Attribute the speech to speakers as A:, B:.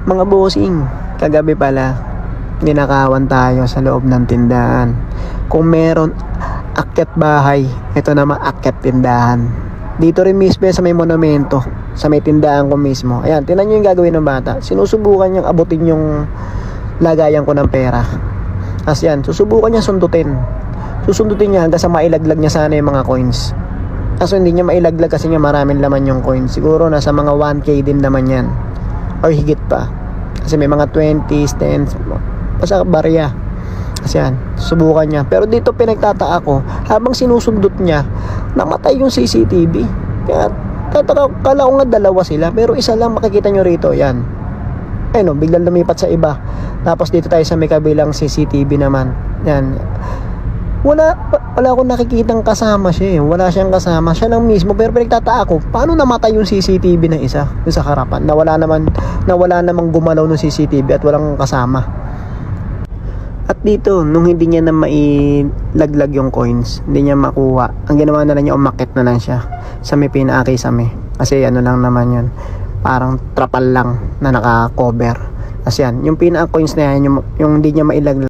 A: Mga bossing, kagabi pala, ninakawan tayo sa loob ng tindahan. Kung meron akyat bahay, ito naman akyat tindahan. Dito rin mismo sa may monumento, sa may tindahan ko mismo. Ayan, tingnan nyo yung gagawin ng bata. Sinusubukan niyang abutin yung lagayan ko ng pera. As yan, susubukan niya sundutin. Susundutin niya hanggang sa mailaglag niya sana yung mga coins. Kaso hindi niya mailaglag kasi nga maraming laman yung coins. Siguro nasa mga 1k din naman yan. Or higit pa. Kasi may mga 20s, 10s. Basta barya. Kasi yan, subukan niya. Pero dito pinagtataka ko, habang sinusundot niya, namatay yung CCTV. Kaya kala ko nga dalawa sila. Pero isa lang makikita nyo rito. Yan. Ayun, biglang lumipat sa iba. Tapos dito tayo sa may kabilang CCTV naman. Yan. Wala akong nakikitang kasama siya eh. Wala siyang kasama. Siya lang mismo. Pero pinagtataka ko, paano namatay yung CCTV na isa? Yung sa harapan. Nawala namang gumalaw ng CCTV at walang kasama. At dito, nung hindi niya na mailaglag yung coins, hindi niya makuha, ang ginawa na lang niya, umakit na lang siya sa may pinakisame. Kasi ano lang naman yun, parang trapal lang na naka-cover. Kasi yan, yung pinaka-coins na yan, yung hindi niya mailaglag,